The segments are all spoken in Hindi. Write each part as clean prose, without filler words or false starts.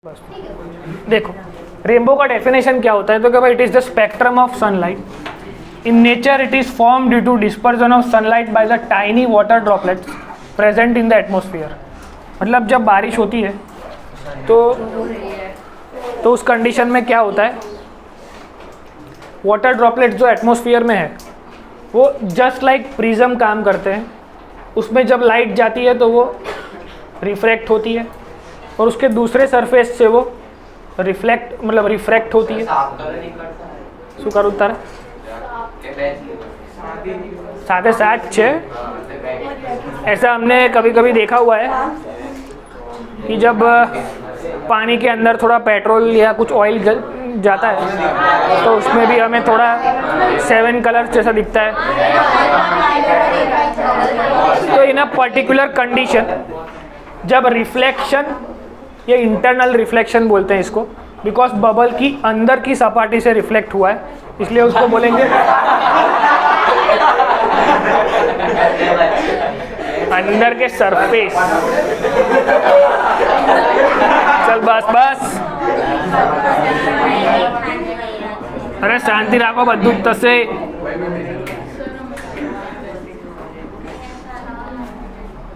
बस देखो रेनबो का डेफिनेशन क्या होता है, तो कि भाई it is the spectrum of sunlight in nature, it is form due to dispersion of sunlight by the tiny water droplets present in the atmosphere. मतलब जब बारिश होती है तो उस कंडीशन में क्या होता है, वाटर ड्रॉपलेट्स जो एटमॉस्फेयर में है वो जस्ट लाइक प्रिज्म काम करते हैं। उसमें जब लाइट जाती है तो वो रिफ्रैक्ट होती है और उसके दूसरे सरफेस से वो रिफ्रैक्ट होती है। શું કરું તારે 7.5 છે। ऐसा हमने कभी कभी देखा हुआ है कि जब पानी के अंदर थोड़ा पेट्रोल या कुछ ऑयल जाता है तो उसमें भी हमें थोड़ा 7 कलर जैसा दिखता है। तो इन अ पर्टिकुलर कंडीशन जब रिफ्लेक्शन, ये इंटरनल रिफ्लेक्शन बोलते हैं इसको, बिकॉज बबल की अंदर की सपाटी से रिफ्लेक्ट हुआ है, इसलिए उसको बोलेंगे अंदर के सरफेस। चल बस अरे शांति राखो, बधु थशे।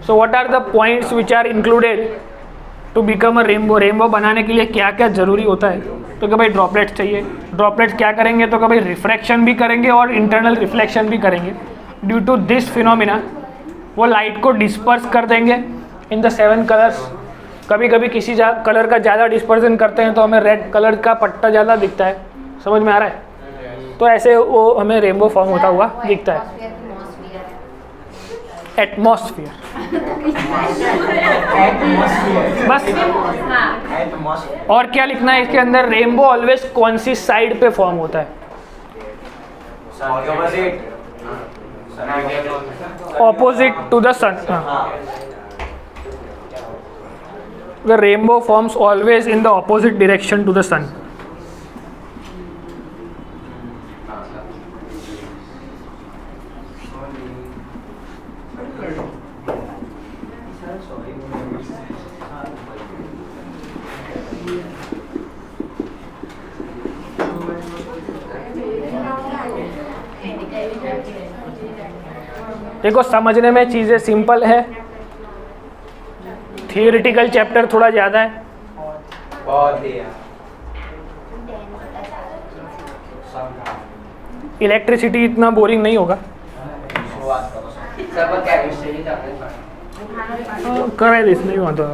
So what are the points which are included to become a rainbow. Rainbow बनाने के लिए क्या क्या ज़रूरी होता है, तो कि भाई ड्रॉपलेट्स चाहिए। ड्रॉपलेट्स क्या करेंगे, तो कि भाई रिफ्रैक्शन भी करेंगे और इंटरनल रिफ्लेक्शन भी करेंगे। ड्यू टू दिस फिनोमिना वो लाइट को डिस्पर्स कर देंगे इन द 7 कलर्स। कभी कभी किसी कलर का ज़्यादा डिस्पर्जन करते हैं तो हमें रेड कलर का पट्टा ज़्यादा दिखता है, समझ में आ रहा है। तो ऐसे वो हमें रेनबो फॉर्म होता हुआ दिखता है। एटमॉस्फेयर बस। और क्या लिखना है इसके अंदर, रेनबो ऑलवेज कौन सी साइड पे फॉर्म होता है, opposite to the sun. The rainbow forms always in the opposite direction to the sun. देखो समझने में चीज़ें सिंपल है, थियोरिटिकल चैप्टर थोड़ा ज़्यादा है। इलेक्ट्रिसिटी इतना बोरिंग नहीं होगा। करे दिस नहीं हुआ तो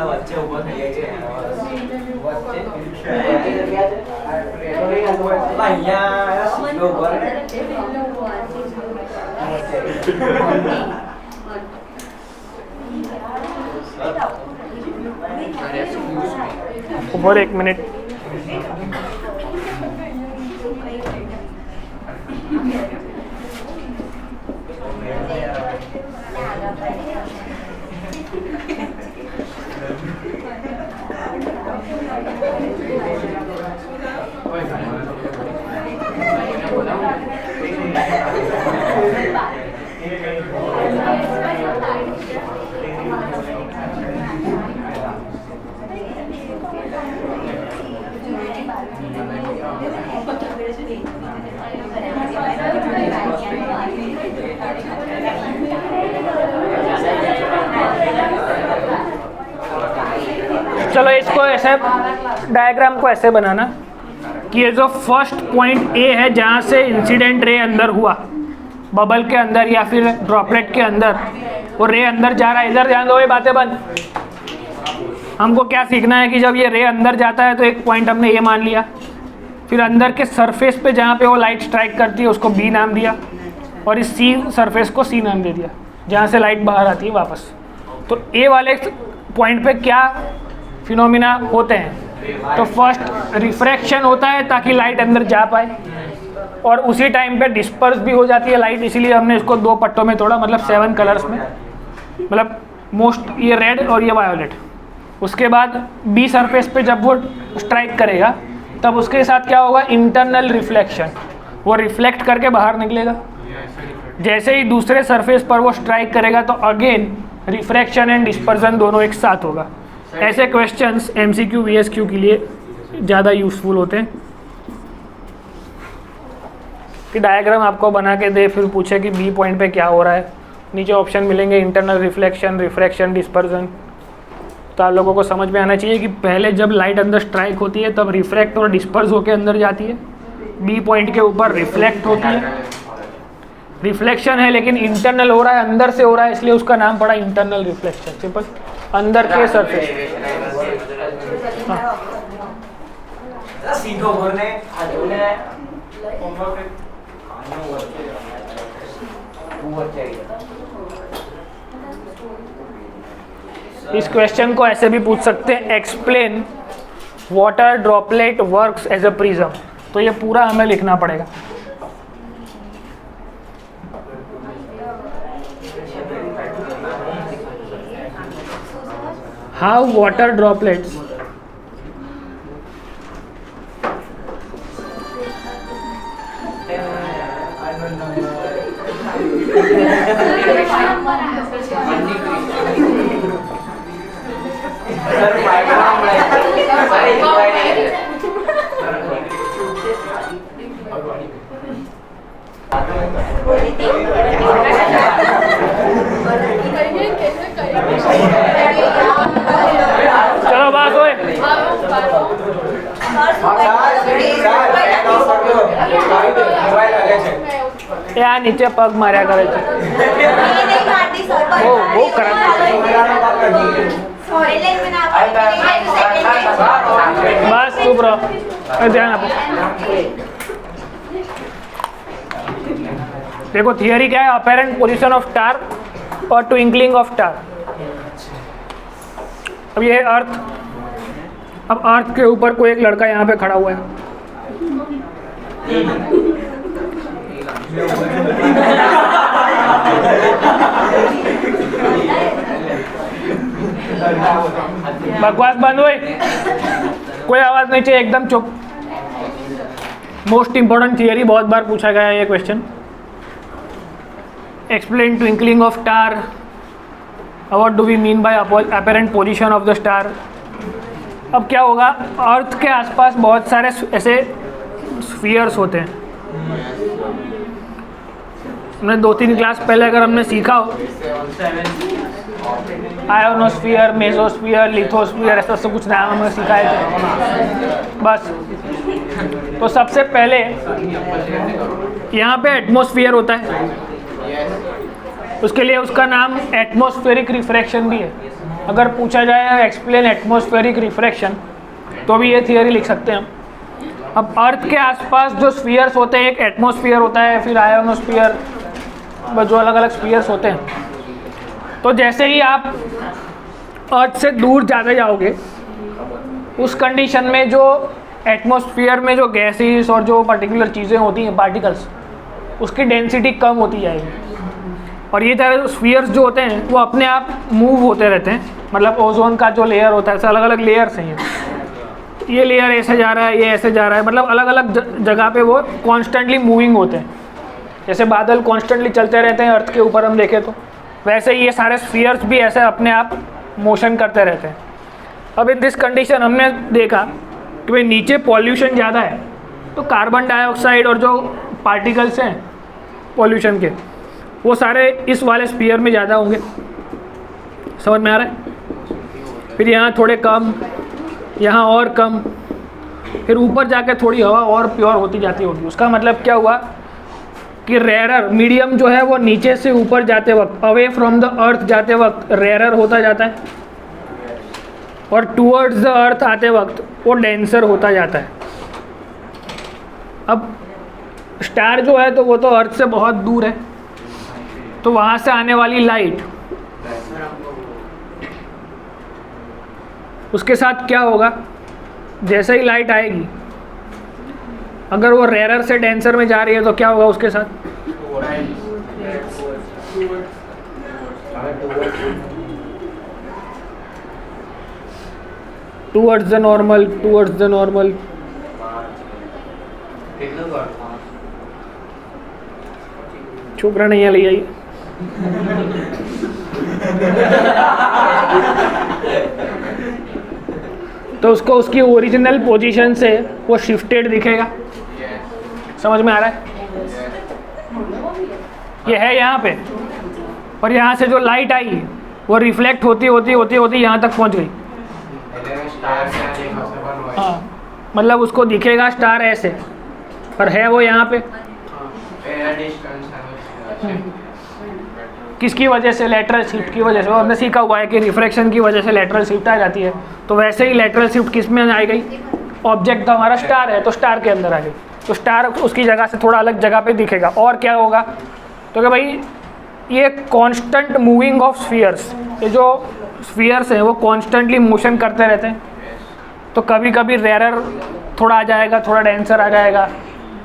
વચ્ચે ઊભો થઈ જાય છે અહીંયા સીધો ઊભો રહે ऊपर 1 मिनट। चलो इसको ऐसे डायग्राम को ऐसे बनाना कि ये जो फर्स्ट पॉइंट ए है जहाँ से इंसिडेंट रे अंदर हुआ, बबल के अंदर या फिर ड्रॉपलेट के अंदर, वो रे अंदर जा रहा है। इधर ध्यान दो, ये बातें बंद। हमको क्या सीखना है कि जब ये रे अंदर जाता है तो एक पॉइंट हमने ये मान लिया, फिर अंदर के सरफेस पे जहाँ पे वो लाइट स्ट्राइक करती है उसको बी नाम दिया और इस सी सरफेस को सी नाम दे दिया, जहाँ से लाइट बाहर आती है वापस। तो ए वाले पॉइंट पे क्या फिनोमिना होते हैं, तो फर्स्ट रिफ्रैक्शन होता है ताकि लाइट अंदर जा पाए, और उसी टाइम पे डिस्पर्स भी हो जाती है लाइट, इसीलिए हमने इसको 2 पट्टों में तोड़ा, मतलब 7 कलर्स में, मतलब मोस्ट ये रेड और ये वायोलेट। उसके बाद बी सरफेस पे जब वो स्ट्राइक करेगा तब उसके साथ क्या होगा, इंटरनल रिफ्लेक्शन। वो रिफ्लेक्ट करके बाहर निकलेगा। जैसे ही दूसरे सरफेस पर वो स्ट्राइक करेगा तो अगेन रिफ्रैक्शन एंड डिस्पर्जन दोनों एक साथ होगा। ऐसे क्वेश्चंस MCQ VSQ के लिए ज़्यादा यूज़फुल होते हैं कि डायग्राम आपको बना के दे, फिर पूछे कि बी पॉइंट पे क्या हो रहा है। नीचे ऑप्शन मिलेंगे इंटरनल रिफ्लेक्शन, रिफ्रैक्शन, डिस्पर्जन। तो आप लोगों को समझ में आना चाहिए कि पहले जब लाइट अंदर स्ट्राइक होती है तब रिफ्रैक्ट और डिस्पर्स होकर अंदर जाती है, बी पॉइंट के ऊपर रिफ्लेक्ट होती है। रिफ्लेक्शन है लेकिन इंटरनल हो रहा है, अंदर से हो रहा है, इसलिए उसका नाम पड़ा इंटरनल रिफ्लेक्शन। सिंपल, अंदर के सरफेस। सीधो भरने इस क्वेश्चन को ऐसे भी पूछ सकते हैं, explain water droplet works as a prism. तो ये पूरा हमें लिखना पड़ेगा। हाउ वाटर ड्रॉपलेट्स चलो बात होए। यहाँ नीचे पग मार्या करे छे। वो करत बस चुप रहो, ध्यान आपो। देखो थियरी क्या है, अपेरेंट पोजीशन ऑफ स्टार और ट्विंकलिंग ऑफ स्टार। अब ये है अर्थ। अब अर्थ के ऊपर कोई एक लड़का यहाँ पे खड़ा हुआ है। बकवास बंद हुई, कोई आवाज नहीं चाहिए, एकदम चुप। मोस्ट इंपॉर्टेंट थियरी, बहुत बार पूछा गया है ये question. Explain twinkling of star, what do we mean by apparent position of the star. अब क्या होगा, अर्थ के आसपास बहुत सारे ऐसे स्फीयर्स होते हैं। हमने 2-3 क्लास पहले अगर हमने सीखा हो, आयोनोस्फीयर, मेसोस्फीयर, लिथोस्फीयर, ऐसा सब कुछ नाम हमने सीखा है। बस तो सबसे पहले यहाँ पे एटमॉस्फेयर होता है, उसके लिए उसका नाम एटमॉस्फेरिक रिफ्रैक्शन भी है। अगर पूछा जाए एक्सप्लेन एटमॉस्फेरिक रिफ्रैक्शन तो भी ये थियरी लिख सकते हैं हम। अब अर्थ के आसपास जो स्फीयर्स होते हैं, एक एटमॉस्फेयर होता है, फिर आयोनोस्फीयर, जो अलग अलग स्फीयर्स होते हैं। तो जैसे ही आप अर्थ से दूर ज़्यादा जाओगे, उस कंडीशन में जो एटमॉस्फेयर में जो गैसेस और जो पर्टिकुलर चीज़ें होती हैं, पार्टिकल्स, उसकी डेंसिटी कम होती जाएगी। और ये तरह स्फीयर्स जो होते हैं वो अपने आप मूव होते रहते हैं। मतलब ओजोन का जो लेयर होता है, ऐसे अलग अलग लेयर्स हैं। ये लेयर ऐसे जा रहा है, ये ऐसे जा रहा है, मतलब अलग अलग जगह पे वो कॉन्स्टेंटली मूविंग होते हैं। जैसे बादल कॉन्स्टेंटली चलते रहते हैं अर्थ के ऊपर हम देखें तो, वैसे ही ये सारे स्फीयर्स भी ऐसे अपने आप मोशन करते रहते हैं। अब इन दिस कंडीशन हमने देखा कि भाई नीचे पॉल्यूशन ज़्यादा है, तो कार्बन डाइऑक्साइड और जो पार्टिकल्स हैं पॉल्यूशन के, वो सारे इस वाले स्फीयर में ज़्यादा होंगे। समझ में आ रहा है? फिर यहाँ थोड़े कम, यहाँ और कम, फिर ऊपर जाके थोड़ी हवा और प्योर होती जाती होगी। उसका मतलब क्या हुआ कि रेयरर मीडियम जो है वो नीचे से ऊपर जाते वक्त, अवे फ्रॉम द अर्थ जाते वक्त रेयरर होता जाता है, और टूवर्ड्स द अर्थ आते वक्त वो डेंसर होता जाता है। अब स्टार जो है तो वो तो अर्थ से बहुत दूर है, तो वहाँ से आने वाली लाइट, उसके साथ क्या होगा, जैसे ही लाइट आएगी, अगर वो रेयरर से डेंसर में जा रही है तो क्या होगा उसके साथ, towards the normal, towards the normal. છોકરા ને અહીંયા લઈ આવી. तो उसको उसकी ओरिजिनल पोजीशन से वो शिफ्टेड दिखेगा. समझ में आ रहा है? ये है यहाँ पे, और यहाँ से जो लाइट आई वो रिफ्लेक्ट होती होती होती होती यहाँ तक पहुँच गई. हाँ, मतलब उसको दिखेगा स्टार ऐसे, पर है वो यहाँ पे. किसकी वजह से? लेटरल शिफ्ट की वजह से. वो हमने सीखा हुआ है कि रिफ्रैक्शन की वजह से लेटरल शिफ्ट आ जाती है. तो वैसे ही लेटरल शिफ्ट किस में आ गई? ऑब्जेक्ट तो हमारा स्टार है, तो स्टार के अंदर आ गई. तो स्टार उसकी जगह से थोड़ा अलग जगह पे दिखेगा. और क्या होगा? तो क्या भाई, ये कांस्टेंट मूविंग ऑफ स्फीयर्स, ये जो स्फीयर्स हैं वो कॉन्स्टेंटली मोशन करते रहते हैं. तो कभी कभी रेयरर थोड़ा आ जाएगा, थोड़ा डेंसर आ जाएगा,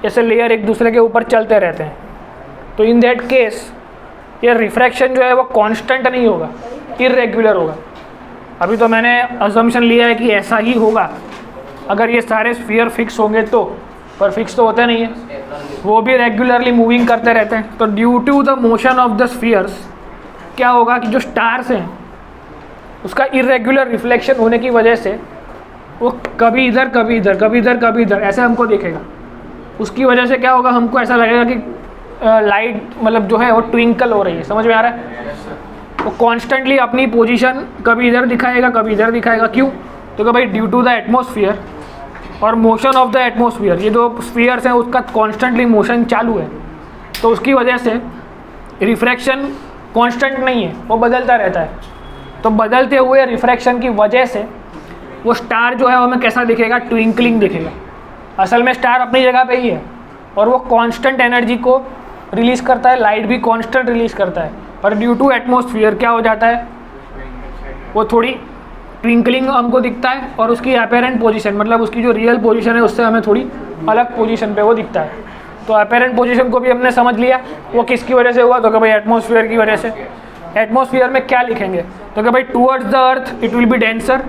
ऐसे लेयर एक दूसरे के ऊपर चलते रहते हैं. तो इन दैट केस ये रिफ्रैक्शन जो है वो कांस्टेंट नहीं होगा, इरेगुलर होगा. अभी तो मैंने अजम्पशन लिया है कि ऐसा ही होगा अगर ये सारे स्फीयर फिक्स होंगे तो, पर फिक्स तो होते नहीं है, वो भी रेगुलरली मूविंग करते रहते हैं. तो due to the motion of the spheres क्या होगा कि जो स्टार्स हैं उसका इरेगुलर रिफ्लेक्शन होने की वजह से वो कभी इधर कभी इधर, कभी इधर कभी इधर ऐसे हमको दिखेगा. उसकी वजह से क्या होगा, हमको ऐसा लगेगा कि लाइट मतलब जो है वो ट्विंकल हो रही है. समझ में आ रहा है? वो कॉन्स्टेंटली अपनी पोजीशन कभी इधर दिखाएगा, कभी इधर दिखाएगा. क्यों? तो कि भाई ड्यू टू द एटमॉस्फेयर और मोशन ऑफ द एटमॉस्फेयर, ये जो स्फीयर्स हैं उसका कॉन्स्टेंटली मोशन चालू है. तो उसकी वजह से रिफ्रैक्शन कांस्टेंट नहीं है, वो बदलता रहता है. तो बदलते हुए रिफ्रैक्शन की वजह से वो स्टार जो है वो हमें कैसा दिखेगा? ट्विंकलिंग दिखेगा. असल में स्टार अपनी जगह पे ही है और वो कांस्टेंट एनर्जी को रिलीज़ करता है. लाइट भी कांस्टेंट रिलीज़ करता है, पर ड्यू टू एटमॉस्फेयर क्या हो जाता है, वो थोड़ी ट्विंकलिंग हमको दिखता है और उसकी अपेरेंट पोजीशन मतलब उसकी जो रियल पोजीशन है उससे हमें थोड़ी अलग पोजीशन पे वो दिखता है. तो अपेरेंट पोजीशन को भी हमने समझ लिया. वो किसकी वजह से हुआ? तो कि भाई एटमॉस्फेयर की वजह से. एटमॉस्फेयर में क्या लिखेंगे? तो कि भाई towards the earth it will be denser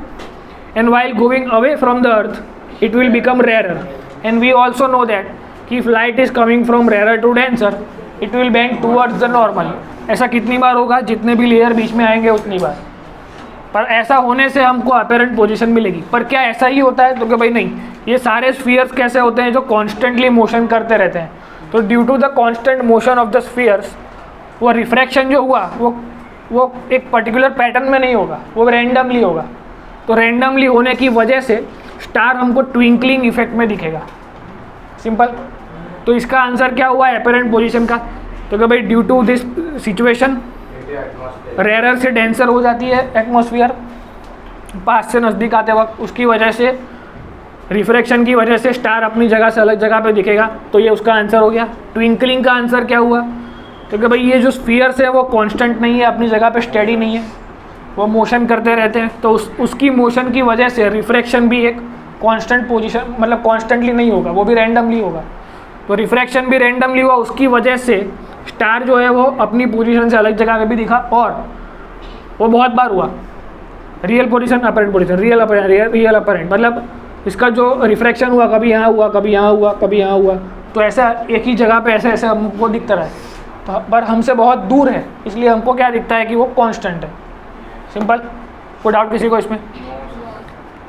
and while going away from the earth it will become rarer. And we also know that कि if light is coming from rarer to denser it will bend towards the normal. ऐसा कितनी बार होगा? जितने भी लेयर बीच में आएंगे उतनी बार. पर ऐसा होने से हमको अपेरेंट पोजीशन मिलेगी. पर क्या ऐसा ही होता है? तो कि भाई नहीं, ये सारे स्फीयर्स कैसे होते हैं? जो कॉन्स्टेंटली मोशन करते रहते हैं. तो due to the constant motion of the spheres वो रिफ्रैक्शन जो हुआ वो एक पर्टिकुलर पैटर्न में नहीं होगा, वो रैंडमली होगा. तो रैंडमली होने की वजह से स्टार हमको ट्विंकलिंग इफेक्ट में दिखेगा. सिंपल. तो इसका आंसर क्या हुआ अपेरेंट पोजीशन का? तो कि भाई due to this situation rarer से डेंसर हो जाती है एटमॉस्फेयर पास से नज़दीक आते वक्त. उसकी वजह से रिफ्रैक्शन की वजह से स्टार अपनी जगह से अलग जगह पे दिखेगा. तो ये उसका आंसर हो गया. ट्विंकलिंग का आंसर क्या हुआ? तो कि भाई ये जो स्फीयर्स है वो कांस्टेंट नहीं है, अपनी जगह पे स्टेडी नहीं है, वो मोशन करते रहते हैं. तो उसकी मोशन की वजह से रिफ्रैक्शन भी एक कांस्टेंट पोजीशन मतलब कॉन्स्टेंटली नहीं होगा, वो भी रैंडमली होगा. तो रिफ्रैक्शन भी रैंडमली हुआ, उसकी वजह से स्टार जो है वो अपनी पोजीशन से अलग जगह पे भी दिखा. और वो बहुत बार हुआ. Real position, apparent position, real apparent, मतलब इसका जो रिफ्रैक्शन हुआ कभी यहाँ हुआ, कभी यहाँ हुआ, कभी यहाँ हुआ. तो ऐसा एक ही जगह पे ऐसे ऐसे हमको दिखता रहा है. तो पर हमसे बहुत दूर है, इसलिए हमको क्या दिखता है कि वो कांस्टेंट है. सिंपल. कोई डाउट किसी को इसमें?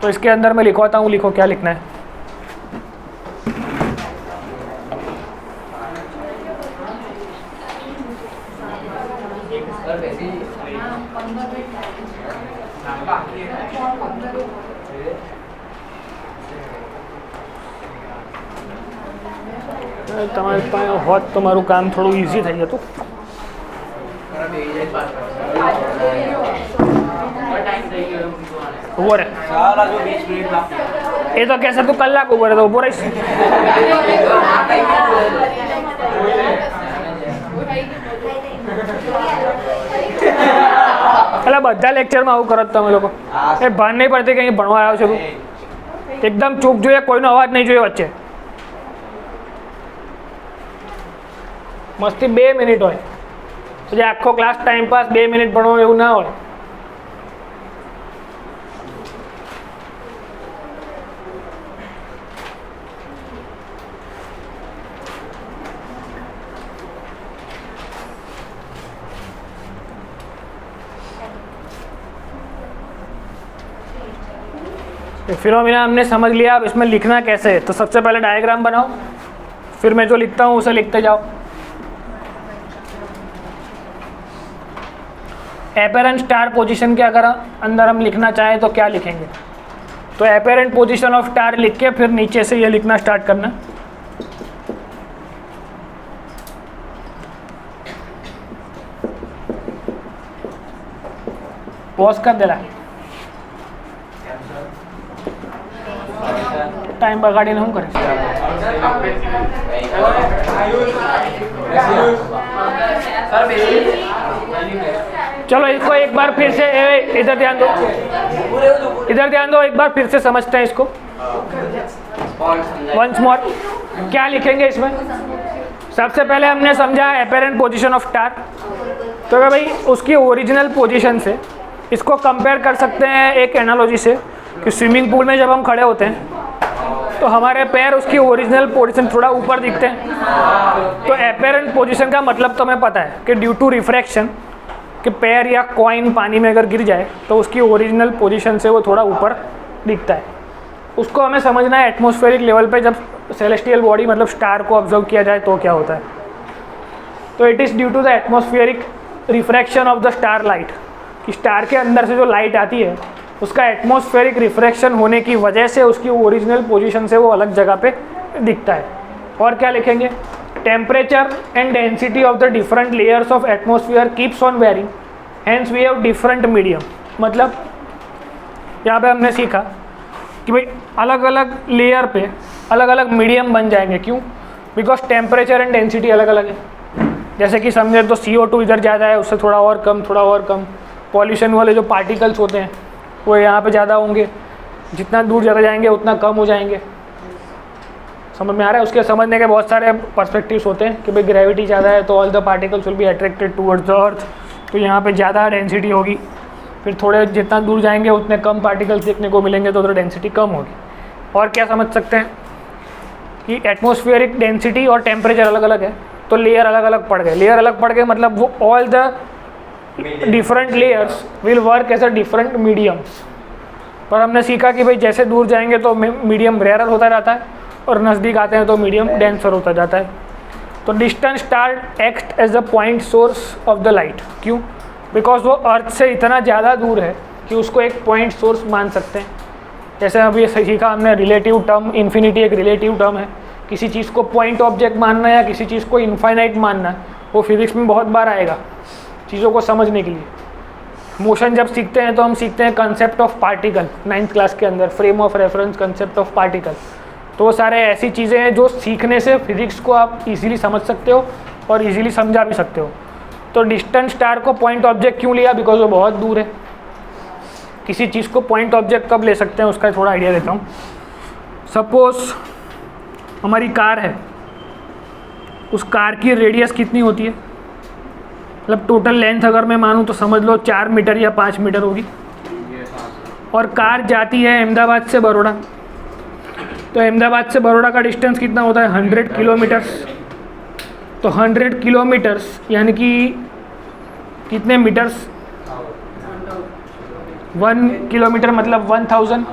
तो इसके अंदर मैं लिखवाता हूँ, लिखो क्या लिखना है. તમારે પાસે હોત તો મારું કામ થોડું ઇઝી થઈ જતું. ઉભો રે. એ તો કહેશે તું કલાક ઉભો રે તો ઉભો રહીશ. એટલે બધા લેક્ચરમાં આવું કરો તમે લોકો. એ ભાન નહીં પડતી કે અહીં ભણવા આવ્યો છો તું. એકદમ ચૂપ જોઈએ, કોઈનો અવાજ નહીં જોઈએ વચ્ચે. મસ્તી 2 મિનિટ હોય પછી આખો ક્લાસ ટાઈમ પાસ 2 મિનિટ ભણવો એવું ના હોય. फिनोमिना हमने समझ लिया, अब इसमें लिखना कैसे है। तो सबसे पहले डायग्राम बनाओ, फिर मैं जो लिखता हूँ उसे लिखते जाओ। एपेरेंट स्टार पोजीशन के अगर अंदर हम लिखना चाहें तो क्या लिखेंगे? तो एपेरेंट पोजीशन ऑफ स्टार लिख के फिर नीचे से ये लिखना स्टार्ट करना। पॉज कर देला, टाइम बगाड़ी नहीं करे। चलो इसको एक बार फिर से इधर ध्यान दो, इधर ध्यान दो, एक बार फिर से समझते हैं इसको। वंस मोर, क्या लिखेंगे इसमें? सबसे पहले हमने समझा एपेरेंट पोजीशन ऑफ स्टार। तो भाई उसकी ओरिजिनल पोजीशन से इसको कंपेयर कर सकते हैं एक एनालॉजी से कि स्विमिंग पूल में जब हम खड़े होते हैं तो हमारे पैर उसकी ओरिजिनल पोजीशन थोड़ा ऊपर दिखते हैं। तो एपेरेंट पोजीशन का मतलब तो हमें पता है कि ड्यू टू रिफ्रैक्शन कि पैर या कॉइन पानी में अगर गिर जाए तो उसकी ओरिजिनल पोजीशन से वो थोड़ा ऊपर दिखता है। उसको हमें समझना है एटमॉस्फेरिक लेवल पे, जब सेलेस्टियल बॉडी मतलब स्टार को ऑब्जर्व किया जाए तो क्या होता है। तो it is due to the atmospheric refraction of the star light, कि स्टार के अंदर से जो लाइट आती है उसका एटमॉस्फेरिक रिफ्रैक्शन होने की वजह से उसकी ओरिजिनल पोजीशन से वो अलग जगह पे दिखता है। और क्या लिखेंगे? Temperature and density of the different layers of atmosphere keeps on varying, hence we have different medium. मतलब यहाँ पे हमने सीखा कि भाई अलग अलग लेयर पे अलग अलग मीडियम बन जाएंगे। क्यों? बिकॉज टेम्परेचर एंड डेंसिटी अलग अलग है। जैसे कि समझे तो CO2 इधर ज़्यादा है, उससे थोड़ा और कम, थोड़ा और कम। पॉल्यूशन वाले जो पार्टिकल्स होते हैं वो यहाँ पे ज़्यादा होंगे, जितना दूर ज़्यादा जाएंगे उतना कम हो जाएंगे। समझ में आ रहा है? उसके समझने के बहुत सारे पर्सपेक्टिव्स होते हैं कि भाई ग्रेविटी ज़्यादा है तो all the particles will be attracted towards the अर्थ, तो यहाँ पे ज़्यादा डेंसिटी होगी। फिर थोड़े जितना दूर जाएंगे उतने कम पार्टिकल्स देखने को मिलेंगे तो उधर डेंसिटी कम होगी। और क्या समझ सकते हैं कि एटमॉस्फेरिक डेंसिटी और टेम्परेचर अलग अलग है तो लेयर अलग अलग पड़ गए। लेयर अलग पड़ गए मतलब वो all the different layers will work as a different mediums. पर हमने सीखा कि भाई जैसे दूर जाएंगे तो मीडियम रेयरर होता रहता है और नज़दीक आते हैं तो मीडियम डेंसर होता जाता है। तो distance star act as a point source of the light. क्यों? बिकॉज वो अर्थ से इतना ज़्यादा दूर है कि उसको एक पॉइंट सोर्स मान सकते हैं। जैसे अभी सीखा हमने रिलेटिव टर्म, इन्फिनिटी एक रिलेटिव टर्म है। किसी चीज़ को पॉइंट ऑब्जेक्ट मानना या किसी चीज़ को इनफाइनाइट मानना, वो फिजिक्स में बहुत बार आएगा चीज़ों को समझने के लिए। मोशन जब सीखते हैं तो हम सीखते हैं concept of particle 9th class के अंदर, frame of reference concept of particle. तो वो सारे ऐसी चीज़ें हैं जो सीखने से फिजिक्स को आप इजीली समझ सकते हो और इजीली समझा भी सकते हो। तो डिस्टेंट स्टार को पॉइंट ऑब्जेक्ट क्यों लिया? बिकॉज वो बहुत दूर है। किसी चीज़ को पॉइंट ऑब्जेक्ट कब ले सकते हैं उसका थोड़ा आइडिया देता हूँ। सपोज हमारी कार है, उस कार की रेडियस कितनी होती है? मतलब टोटल लेंथ अगर मैं मानूँ तो समझ लो 4 मीटर या 5 मीटर होगी। और कार जाती है अहमदाबाद से बड़ौदा, तो अहमदाबाद से बड़ौदा का डिस्टेंस कितना होता है? 100 किलोमीटर्स। तो 100 किलोमीटर्स यानी कि कितने मीटर्स? 1 किलोमीटर मतलब 1000।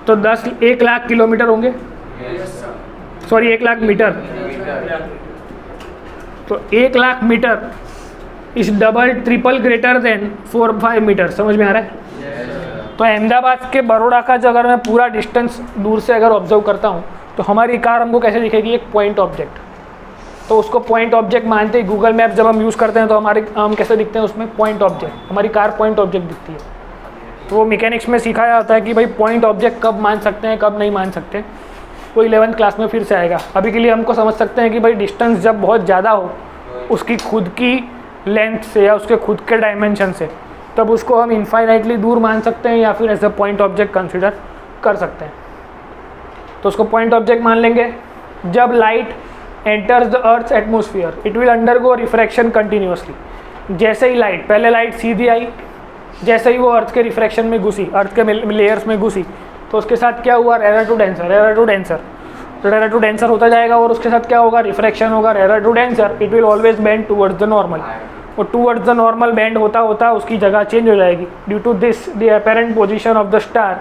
तो 1 लाख किलोमीटर होंगे, सॉरी 1 लाख मीटर। तो 1 लाख मीटर इस double triple greater than 4-5 metre. समझ में आ रहा है? तो अहमदाबाद के बड़ौदा का जो अगर मैं पूरा डिस्टेंस दूर से अगर ऑब्जर्व करता हूँ तो हमारी कार हमको कैसे दिखेगी? एक पॉइंट ऑब्जेक्ट। तो उसको पॉइंट ऑब्जेक्ट मानते ही गूगल मैप जब हम यूज़ करते हैं तो हम कैसे दिखते हैं उसमें? Point object. हमारी कार पॉइंट ऑब्जेक्ट दिखती है। तो वो मैकेनिक्स में सिखाया जाता है कि भाई पॉइंट ऑब्जेक्ट कब मान सकते हैं कब नहीं मान सकते, वो 11th क्लास में फिर से आएगा। अभी के लिए हमको समझ सकते हैं कि भाई डिस्टेंस जब बहुत ज़्यादा हो उसकी खुद की लेंथ से या उसके खुद के डायमेंशन से, तब उसको हम इनफाइनाइटली दूर मान सकते हैं या फिर as a point object consider कर सकते हैं। तो उसको पॉइंट ऑब्जेक्ट मान लेंगे। जब light enters the earth's atmosphere it will undergo refraction continuously. जैसे ही लाइट, पहले लाइट सीधी आई, जैसे ही वो अर्थ के रिफ्रैक्शन में घुसी, अर्थ के लेयर्स में घुसी, तो उसके साथ क्या हुआ? Rare to denser, rare to denser, rare to denser होता जाएगा। और उसके साथ क्या होगा? रिफ्रैक्शन होगा। Rare to denser it will always bend towards the normal, और टूवर्ड्स द नॉर्मल बेंड होता होता उसकी जगह चेंज हो जाएगी। Due to this the apparent position of the star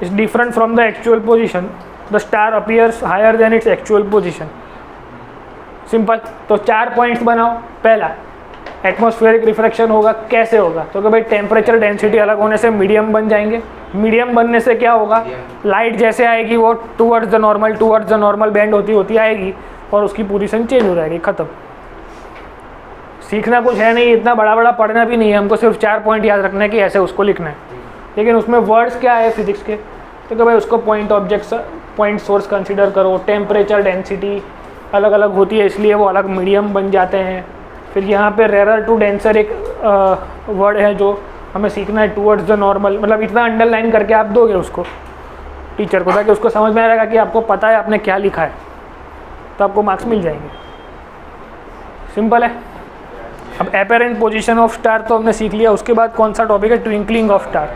is different from the actual position, the star appears higher than its actual position. Simple. तो 4 पॉइंट्स बनाओ। पहला, एटमॉस्फेरिक रिफ्रैक्शन होगा। कैसे होगा? तो कि भाई टेम्परेचर डेंसिटी अलग होने से मीडियम बन जाएंगे। मीडियम बनने से क्या होगा? लाइट जैसे आएगी वो टूवर्ड्स द नॉर्मल बेंड होती होती आएगी और उसकी पोजीशन चेंज हो जाएगी। ख़त्म। सीखना कुछ है नहीं, इतना बड़ा बड़ा पढ़ना भी नहीं है हमको, सिर्फ 4 पॉइंट याद रखना है कि ऐसे उसको लिखना है। लेकिन उसमें वर्ड्स क्या है फिजिक्स के, तो कि भाई उसको पॉइंट सोर्स कंसिडर करो। टेम्परेचर डेंसिटी अलग अलग होती है इसलिए वो अलग मीडियम बन जाते हैं। फिर यहाँ पे रेरर टू डेंसर एक वर्ड है जो हमें सीखना है, टूवर्ड्स द नॉर्मल। मतलब इतना अंडरलाइन करके आप दोगे उसको टीचर को, ताकि उसको समझ में आ जाएगा कि आपको पता है आपने क्या लिखा है, तो आपको मार्क्स मिल जाएंगे। सिंपल है। अब एपेरेंट पोजीशन ऑफ स्टार तो हमने सीख लिया। उसके बाद कौन सा टॉपिक है? Twinkling of star.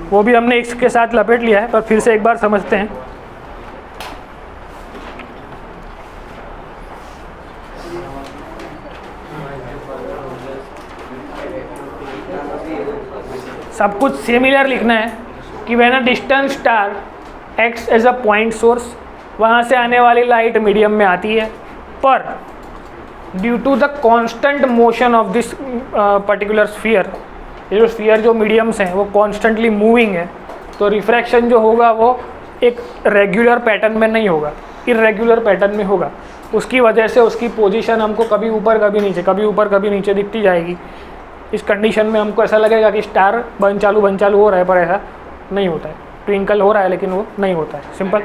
वो भी हमने इसके साथ लपेट लिया है, पर फिर से एक बार समझते हैं। सब कुछ सिमिलर लिखना है कि when a distant star acts as a point source, वहाँ से आने वाली लाइट मीडियम में आती है, पर due to the constant motion of this particular sphere, ये जो स्फीयर जो मीडियम्स हैं वो कॉन्स्टेंटली मूविंग है, तो रिफ्रैक्शन जो होगा वो एक रेगुलर पैटर्न में नहीं होगा, इरेगुलर पैटर्न में होगा। उसकी वजह से उसकी पोजीशन हमको कभी ऊपर कभी नीचे, कभी ऊपर कभी नीचे दिखती जाएगी। इस कंडीशन में हमको ऐसा लगेगा कि स्टार बन चालू हो रहा है, पर ऐसा नहीं होता है। ट्विंकल हो रहा है लेकिन वो नहीं होता है। सिंपल।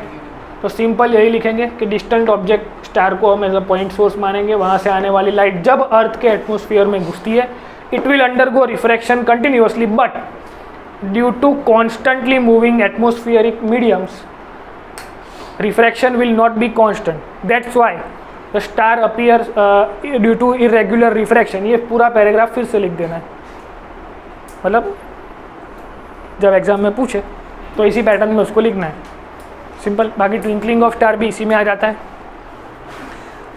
तो सिंपल यही लिखेंगे कि डिस्टेंट ऑब्जेक्ट स्टार को हम एज अ पॉइंट सोर्स मानेंगे। वहाँ से आने वाली लाइट जब अर्थ के एटमॉस्फेयर में घुसती है, it will undergo refraction continuously, but due to constantly moving atmospheric mediums, refraction will not be constant. That's why the star appears due to irregular refraction. ये पूरा पैराग्राफ फिर से लिख देना है, मतलब जब एग्जाम में पूछे तो इसी पैटर्न में उसको लिखना है। सिंपल। बाकी ट्विंकलिंग ऑफ स्टार भी इसी में आ जाता है।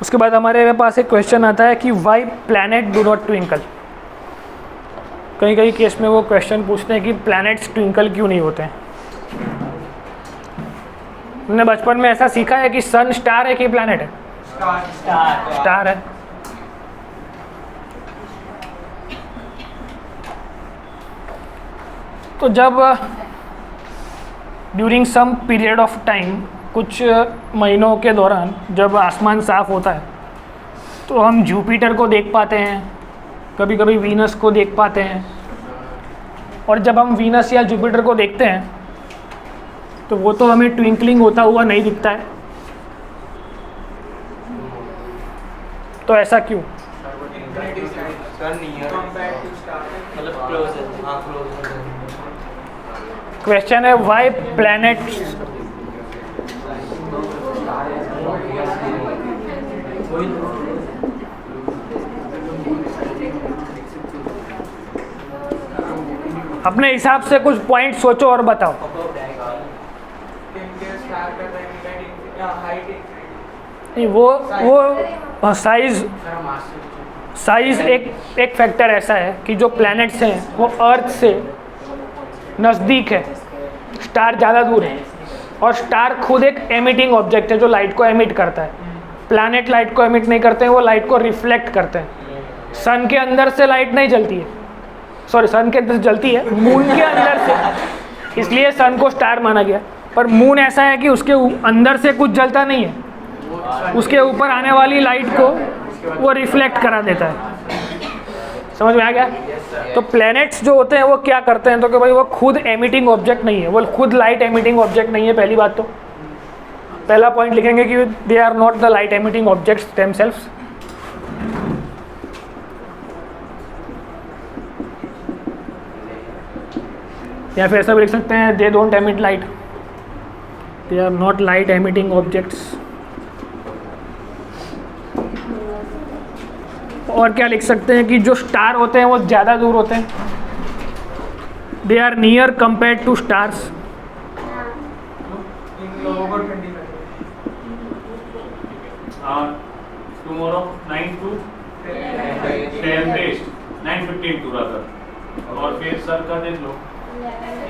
उसके बाद हमारे पास एक क्वेश्चन आता है कि why planet do not twinkle. कई कई केस में वो क्वेश्चन पूछते हैं कि प्लैनेट्स ट्विंकल क्यों नहीं होते हैं। हमने बचपन में ऐसा सीखा है कि सन स्टार है कि प्लैनेट है? स्टार है। तो जब during some period of time, कुछ महीनों के दौरान जब आसमान साफ होता है, तो हम जुपिटर को देख पाते हैं, कभी कभी वीनस को देख पाते हैं। और जब हम वीनस या जुपिटर को देखते हैं तो वो तो हमें ट्विंकलिंग होता हुआ नहीं दिखता है। तो ऐसा क्यों? क्वेश्चन है वाई प्लैनेट्स अपने हिसाब से कुछ पॉइंट सोचो और बताओ। नहीं, वो साइज एक फैक्टर ऐसा है कि जो प्लैनेट्स हैं वो अर्थ से नज़दीक है, स्टार ज़्यादा दूर है। और स्टार खुद एक एमिटिंग ऑब्जेक्ट है जो लाइट को एमिट करता है। प्लैनेट लाइट को एमिट नहीं करते हैं, वो लाइट को रिफ्लेक्ट करते हैं। सन के अंदर से लाइट नहीं जलती है, सॉरी सन के अंदर से जलती है, मून के अंदर से, इसलिए सन को स्टार माना गया। पर मून ऐसा है कि उसके अंदर से कुछ जलता नहीं है, उसके ऊपर आने वाली लाइट को वो रिफ्लेक्ट करा देता है। समझ में आ गया? तो प्लैनेट्स जो होते हैं वो क्या करते हैं, तो कि भाई वो खुद एमिटिंग ऑब्जेक्ट नहीं है, वो खुद लाइट एमिटिंग ऑब्जेक्ट नहीं है। पहली बात तो पहला पॉइंट लिखेंगे कि they are not the light emitting objects themselves. या फिर ऐसा भी लिख सकते हैं they don't emit light, they are not light emitting objects. और क्या लिख सकते हैं कि जो स्टार होते हैं वो ज़्यादा दूर होते हैं, they are near compare to stars. tomorrow 9 to 10 days 9:15 to rather। और फिर सर का देख लो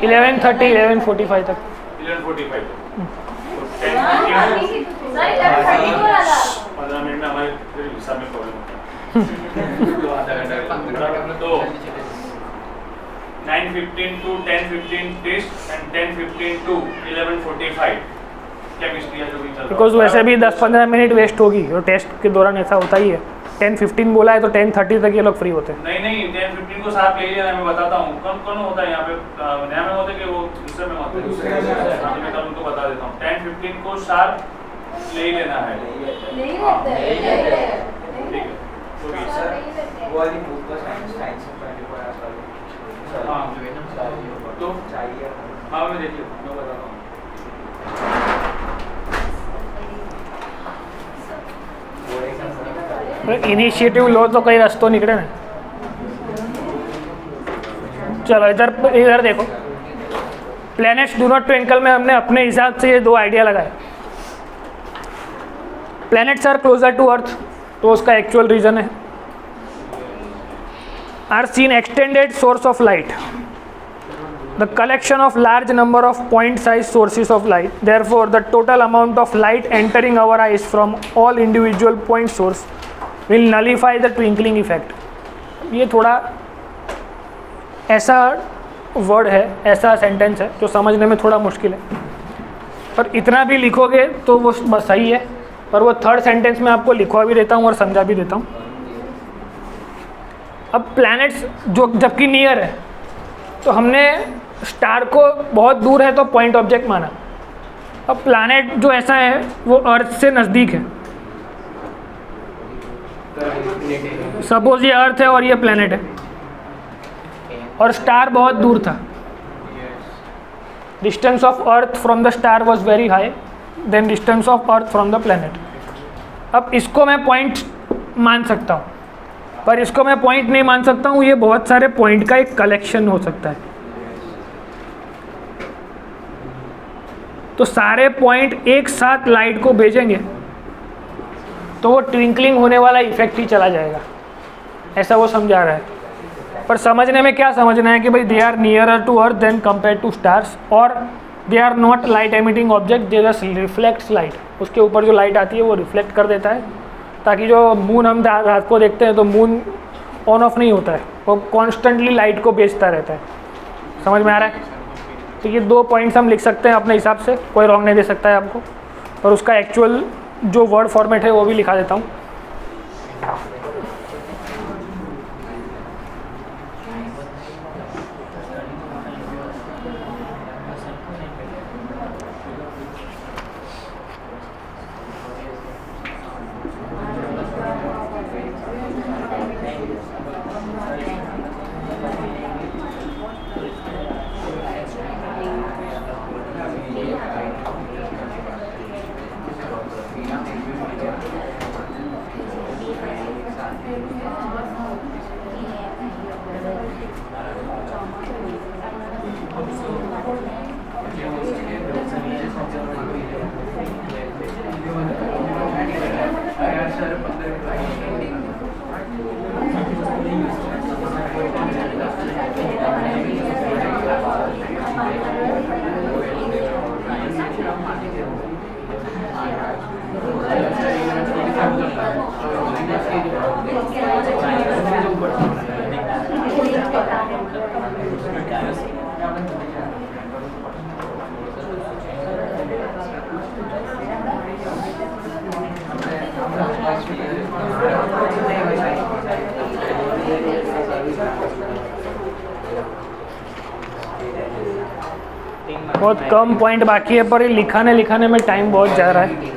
11:30 11:45 तक। 11:45 तो 10 15 मिनट में हमारे फिर हिसाब में प्रॉब्लम होता है तो आधा घंटा तो 9:15 to 10:15 test and 10:15 to 11:45 chemistry या जो भी चल रहा है बिकॉज वैसे भी 10-15 मिनट वेस्ट होगी और टेस्ट के दौरान ऐसा होता ही है। 10-15 बोला है तो 10:30 तक ये लोग फ्री होते हैं। नहीं 10:15 को साथ ले लिया मैं बताता हूँ कौन होता है यहाँ पे नया में होता है कि वो दूसरे में होता है हाँ, मैं कल उनको बता देता हूँ 10:15 को शार्प ले ही लेना है ठीक है तो भी सर वो वाली बुक का साइंस 24 आवर्स वाली हाँ तो चाहिए हाँ मैं देखिए मैं बताता हूँ इनिशिएटिव लो तो कई रास्तों निकले ना। चलो इधर देखो, प्लैनेट्स डू नॉट ट्विंकल में हमने अपने हिसाब से ये दो आइडिया लगाए। Planets are closer to earth, तो उसका एक्चुअल रीजन है are seen extended source of light, the collection of large number of point size sources of light, therefore the total amount of light entering our eyes from all individual point source will nullify the twinkling effect. ये थोड़ा ऐसा वर्ड है, ऐसा सेंटेंस है जो समझने में थोड़ा मुश्किल है, पर इतना भी लिखोगे तो वो बस सही है। पर वो थर्ड सेंटेंस में आपको लिखवा भी देता हूँ और समझा भी देता हूँ। अब प्लैनेट्स जो जबकि नियर है, तो हमने स्टार को बहुत दूर है तो पॉइंट ऑब्जेक्ट माना। अब प्लैनेट जो ऐसा है वो अर्थ से नज़दीक है, सपोज ये अर्थ है और ये प्लैनेट है, और स्टार बहुत दूर था। Distance of earth from the star was very high than distance of earth from the planet. अब इसको मैं पॉइंट मान सकता हूँ, पर इसको मैं पॉइंट नहीं मान सकता हूँ। ये बहुत सारे पॉइंट का एक कलेक्शन हो सकता है। तो सारे पॉइंट एक साथ लाइट को भेजेंगे तो वो ट्विंकलिंग होने वाला इफेक्ट ही चला जाएगा, ऐसा वो समझा रहा है। पर समझने में क्या समझना है कि भाई they are nearer to earth then compare to stars, और they are not light emitting object, they just reflects light. उसके ऊपर जो लाइट आती है वो रिफ्लेक्ट कर देता है, ताकि जो मून हम रात को देखते हैं तो मून ऑन ऑफ नहीं होता है, वो कॉन्स्टेंटली लाइट को भेजता रहता है। समझ में आ रहा है? तो ये दो पॉइंट्स हम लिख सकते हैं अपने हिसाब से, कोई रॉन्ग नहीं दे सकता है आपको। और उसका एक्चुअल जो वर्ड फॉर्मेट है वो भी लिखा देता हूँ। बहुत कम पॉइंट बाकी है, पर ये लिखाने में टाइम बहुत जा रहा है।